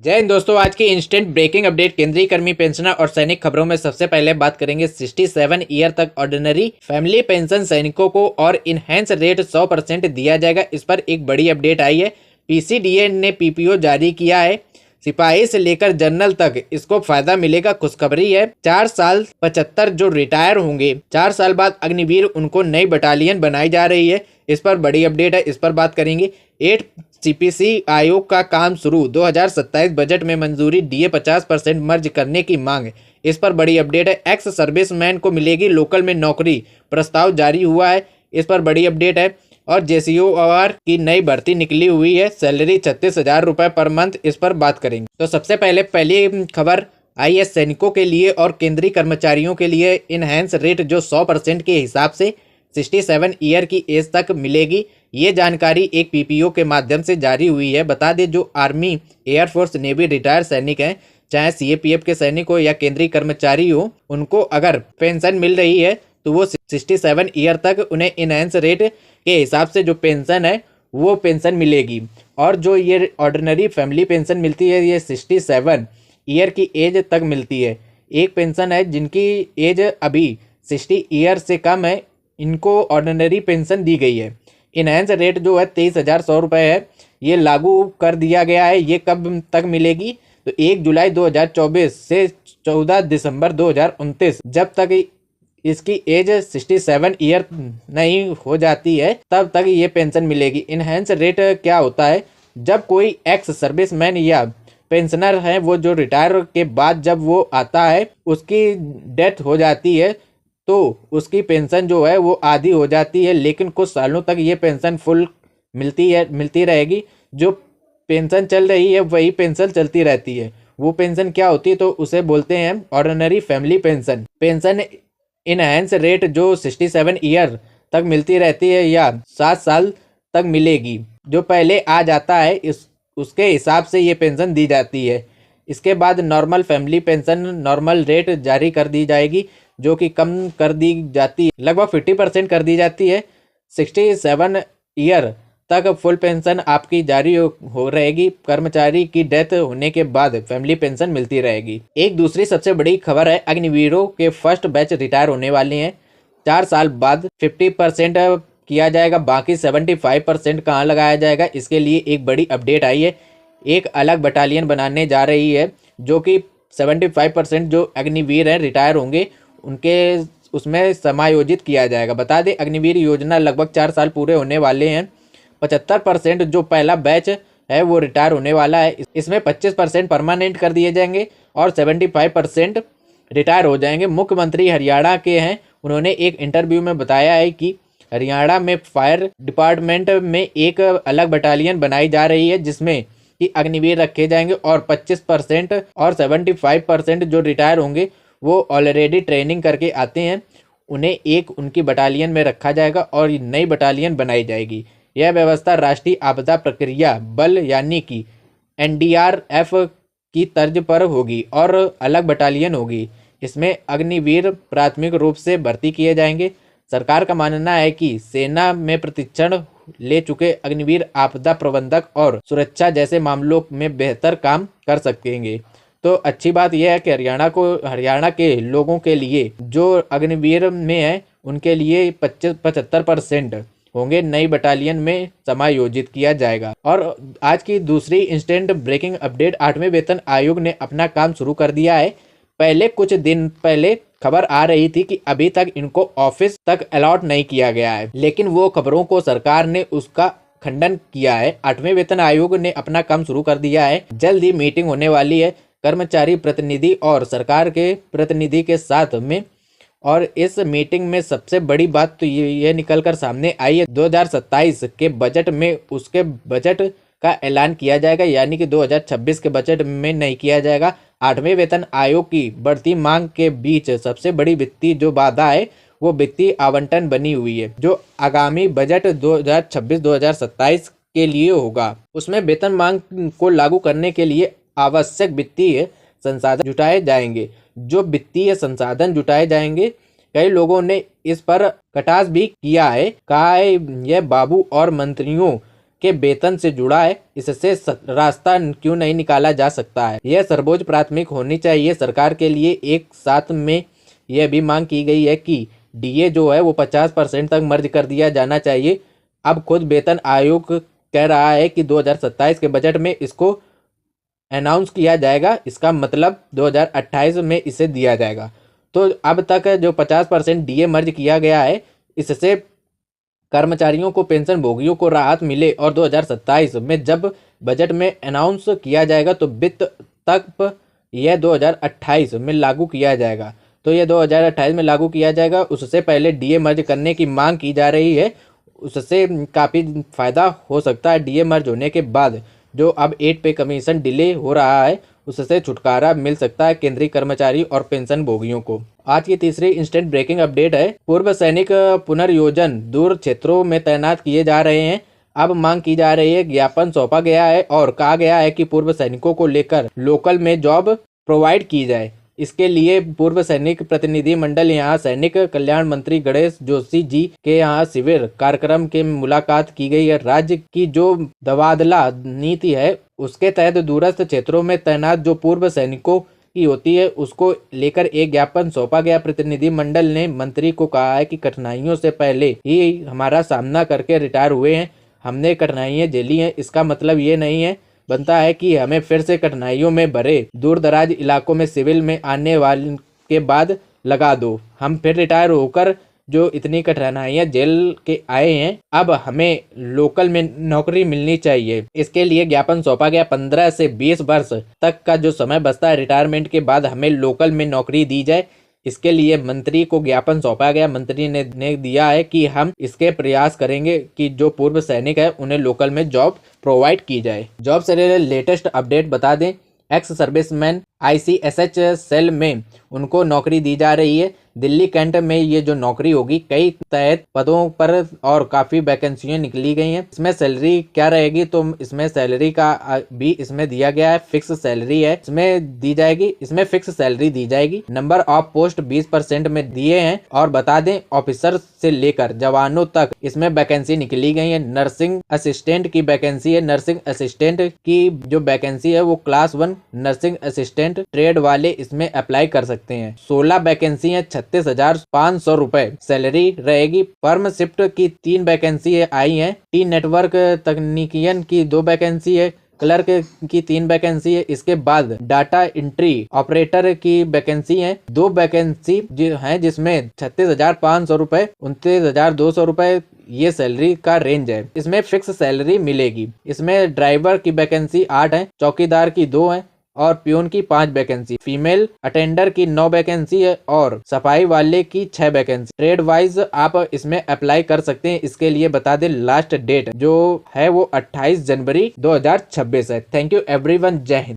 जय हिंद दोस्तों, आज की इंस्टेंट ब्रेकिंग अपडेट केंद्रीय कर्मी पेंशनर और सैनिक खबरों में सबसे पहले बात करेंगे 67 ईयर तक ऑर्डिनरी फैमिली पेंशन सैनिकों को और इनहेंस रेट 100% दिया जाएगा। इस पर एक बड़ी अपडेट आई है। पीसीडीए ने पीपीओ जारी किया है। सिपाही से लेकर जनरल तक इसको फायदा मिलेगा। खुशखबरी है, 4 साल 75 जो रिटायर होंगे, 4 साल बाद अग्निवीर उनको नई बटालियन बनाई जा रही है। इस पर बड़ी अपडेट है, इस पर बात करेंगे। 8 सीपीसी आयोग का काम शुरू, 2027 बजट में मंजूरी, डीए 50% मर्ज करने की मांग। इस पर बड़ी अपडेट है। एक्स सर्विसमैन को मिलेगी लोकल में नौकरी, प्रस्ताव जारी हुआ है। इस पर बड़ी अपडेट है। और जेसीओआर की नई भर्ती निकली हुई है, सैलरी 36,000 रुपये पर मंथ। इस पर बात करेंगे। तो सबसे पहली खबर आई है सैनिकों के लिए और केंद्रीय कर्मचारियों के लिए इनहेंस रेट जो 100% के हिसाब से 67 ईयर की एज तक मिलेगी। ये जानकारी एक पीपीओ के माध्यम से जारी हुई है। बता दें, जो आर्मी, एयरफोर्स, नेवी रिटायर्ड सैनिक हैं, चाहे सीएपीएफ के सैनिक हो या केंद्रीय कर्मचारी हो, उनको अगर पेंशन मिल रही है तो वो 67 ईयर तक उन्हें इनहेंस रेट के हिसाब से जो पेंशन है वो पेंशन मिलेगी। और जो ये ऑर्डिनरी फैमिली पेंशन मिलती है, ये 67 ईयर की एज तक मिलती है। एक पेंशन है जिनकी एज अभी 60 ईयर से कम है, इनको ऑर्डिनरी पेंशन दी गई है। इनहेंस रेट जो है 23,100 रुपये है, ये लागू कर दिया गया है। ये कब तक मिलेगी? तो 1 जुलाई 2024 से 14 दिसंबर 2029, जब तक इसकी एज 67 ईयर नहीं हो जाती है तब तक ये पेंशन मिलेगी। इनहेंस रेट क्या होता है? जब कोई एक्स सर्विसमैन या पेंशनर है, वो जो रिटायर के बाद जब वो आता है, उसकी डेथ हो जाती है तो उसकी पेंशन जो है वो आधी हो जाती है, लेकिन कुछ सालों तक ये पेंशन फुल मिलती रहेगी। जो पेंशन चल रही है वही पेंशन चलती रहती है। वो पेंशन क्या होती है? तो उसे बोलते हैं ordinary family pension. Pension enhance rate जो 67 ईयर तक मिलती रहती है या 7 साल तक मिलेगी। जो पहले आ जाता है उसके हिसाब से ये पेंशन दी जाती है। इसके बाद normal family pension normal rate जारी कर दी जाएगी, जो कि कम कर दी जाती है, लगभग 50% कर दी जाती है। 67 ईयर तक फुल पेंशन आपकी जारी हो रहेगी। कर्मचारी की डेथ होने के बाद फैमिली पेंशन मिलती रहेगी। एक दूसरी सबसे बड़ी खबर है, अग्निवीरों के फर्स्ट बैच रिटायर होने वाले हैं। 4 साल बाद 50% किया जाएगा, बाकी 75% कहाँ लगाया जाएगा, इसके लिए एक बड़ी अपडेट आई है। एक अलग बटालियन बनाने जा रही है, जो कि 75% जो अग्निवीर हैं रिटायर होंगे उनके उसमें समायोजित किया जाएगा। बता दें, अग्निवीर योजना लगभग 4 साल पूरे होने वाले हैं। 75% जो पहला बैच है वो रिटायर होने वाला है। इसमें 25% परमानेंट कर दिए जाएंगे और 75% रिटायर हो जाएंगे। मुख्यमंत्री हरियाणा के हैं, उन्होंने एक इंटरव्यू में बताया है कि हरियाणा में फायर डिपार्टमेंट में एक अलग बटालियन बनाई जा रही है, जिसमें कि अग्निवीर रखे जाएंगे और 25% और 75% जो रिटायर होंगे वो ऑलरेडी ट्रेनिंग करके आते हैं, उन्हें एक उनकी बटालियन में रखा जाएगा और नई बटालियन बनाई जाएगी। यह व्यवस्था राष्ट्रीय आपदा प्रक्रिया बल यानी कि एनडीआरएफ की तर्ज पर होगी और अलग बटालियन होगी। इसमें अग्निवीर प्राथमिक रूप से भर्ती किए जाएंगे। सरकार का मानना है कि सेना में प्रशिक्षण ले चुके अग्निवीर आपदा प्रबंधक और सुरक्षा जैसे मामलों में बेहतर काम कर सकेंगे। तो अच्छी बात यह है कि हरियाणा के लोगों के लिए जो अग्निवीर में है उनके लिए 75% होंगे नई बटालियन में समायोजित किया जाएगा। और आज की दूसरी इंस्टेंट ब्रेकिंग अपडेट, 8वें वेतन आयोग ने अपना काम शुरू कर दिया है। पहले कुछ दिन पहले खबर आ रही थी कि अभी तक इनको ऑफिस तक अलॉट नहीं किया गया है, लेकिन वो खबरों को सरकार ने उसका खंडन किया है। 8वें वेतन आयोग ने अपना काम शुरू कर दिया है। जल्द ही मीटिंग होने वाली है कर्मचारी प्रतिनिधि और सरकार के प्रतिनिधि के साथ में, और इस मीटिंग में सबसे बड़ी बात तो ये निकल कर सामने आई है, 2027 के बजट में उसके बजट का ऐलान किया जाएगा, यानी कि 2026 के बजट में नहीं किया जाएगा। 8वें वेतन आयोग की बढ़ती मांग के बीच सबसे बड़ी वित्तीय जो बाधा है वो वित्तीय आवंटन बनी हुई है, जो आगामी बजट 2026-2027 के लिए होगा। उसमें वेतन मांग को लागू करने के लिए आवश्यक वित्तीय संसाधन जुटाए जाएंगे। जो वित्तीय संसाधन जुटाए जाएंगे, कई लोगों ने इस पर कटाक्ष भी किया है, कहा है यह बाबू और मंत्रियों के वेतन से जुड़ा है, इससे रास्ता क्यों नहीं निकाला जा सकता है। यह सर्वोच्च प्राथमिक होनी चाहिए सरकार के लिए। एक साथ में यह भी मांग की गई है कि डीए जो है वो 50% तक मर्ज कर दिया जाना चाहिए। अब खुद वेतन आयोग कह रहा है कि 2027 के बजट में इसको अनाउंस किया जाएगा, इसका मतलब 2028 में इसे दिया जाएगा। तो अब तक जो 50% डीए मर्ज किया गया है, इससे कर्मचारियों को, पेंशन भोगियों को राहत मिले और 2027 में जब बजट में अनाउंस किया जाएगा तो वित्त तक यह 2028 में लागू किया जाएगा। तो यह 2028 में लागू किया जाएगा, उससे पहले डीए मर्ज करने की मांग की जा रही है। उससे काफ़ी फायदा हो सकता है। डीए मर्ज होने के बाद जो अब 8 पे कमीशन डिले हो रहा है, उससे छुटकारा मिल सकता है केंद्रीय कर्मचारी और पेंशन भोगियों को। आज की तीसरी इंस्टेंट ब्रेकिंग अपडेट है, पूर्व सैनिक पुनर्योजन दूर क्षेत्रों में तैनात किए जा रहे हैं। अब मांग की जा रही है, ज्ञापन सौंपा गया है और कहा गया है कि पूर्व सैनिकों को लेकर लोकल में जॉब प्रोवाइड की जाए। इसके लिए पूर्व सैनिक प्रतिनिधि मंडल यहाँ सैनिक कल्याण मंत्री गणेश जोशी जी के यहाँ शिविर कार्यक्रम के मुलाकात की गई है। राज्य की जो तबादला नीति है उसके तहत दूरस्थ क्षेत्रों में तैनात जो पूर्व सैनिकों की होती है उसको लेकर एक ज्ञापन सौंपा गया। प्रतिनिधि मंडल ने मंत्री को कहा है कि कठिनाइयों से पहले ही हमारा सामना करके रिटायर हुए हैं, हमने कठिनाइयाँ झेली हैं। इसका मतलब ये नहीं है बनता है कि हमें फिर से कठिनाइयों में भरे दूर दराज इलाकों में सिविल में आने वाले के बाद लगा दो। हम फिर रिटायर होकर जो इतनी कठिनाइयाँ झेल के आए हैं, अब हमें लोकल में नौकरी मिलनी चाहिए। इसके लिए ज्ञापन सौंपा गया। 15 से 20 वर्ष तक का जो समय बचता है रिटायरमेंट के बाद, हमें लोकल में नौकरी दी जाए। इसके लिए मंत्री को ज्ञापन सौंपा गया। मंत्री ने दिया है कि हम इसके प्रयास करेंगे कि जो पूर्व सैनिक है उन्हें लोकल में जॉब प्रोवाइड की जाए। जॉब से रिलेटेड लेटेस्ट अपडेट बता दें, एक्स सर्विसमैन ICSH सेल में उनको नौकरी दी जा रही है। दिल्ली कैंट में ये जो नौकरी होगी, कई तहत पदों पर और काफ़ी वैकेंसियाँ निकली गई हैं। इसमें सैलरी क्या रहेगी, तो इसमें सैलरी का भी इसमें दिया गया है। फिक्स सैलरी है इसमें दी जाएगी, इसमें फिक्स सैलरी दी जाएगी। नंबर ऑफ पोस्ट 20% में दिए हैं। और बता दें, ऑफिसर से लेकर जवानों तक इसमें वैकेंसी निकली गई है। नर्सिंग असिस्टेंट की वैकेंसी है। नर्सिंग असिस्टेंट की जो वैकेंसी है वो क्लास 1 नर्सिंग असिस्टेंट ट्रेड वाले इसमें अप्लाई कर सकते हैं। 16 वैकेंसी है, 36,500 रुपए सैलरी रहेगी। फर्म शिफ्ट की 3 वैकेंसी आई है। टी नेटवर्क तकनीकियन की 2 वैकेंसी है। क्लर्क की 3 वैकेंसी है। इसके बाद डाटा एंट्री ऑपरेटर की वैकेंसी है। 2 वैकेंसी है जिसमें 36,500 रुपए, 29,200 रुपए ये सैलरी का रेंज है। इसमें फिक्स सैलरी मिलेगी। इसमें ड्राइवर की वैकेंसी 8 है, चौकीदार की 2 है और प्यून की 5 वैकेंसी। फीमेल अटेंडर की 9 वैकेंसी है और सफाई वाले की 6 वैकेंसी। ट्रेड वाइज आप इसमें अप्लाई कर सकते हैं। इसके लिए बता दें, लास्ट डेट जो है वो 28 जनवरी 2026 है। थैंक यू एवरीवन, जय हिंद।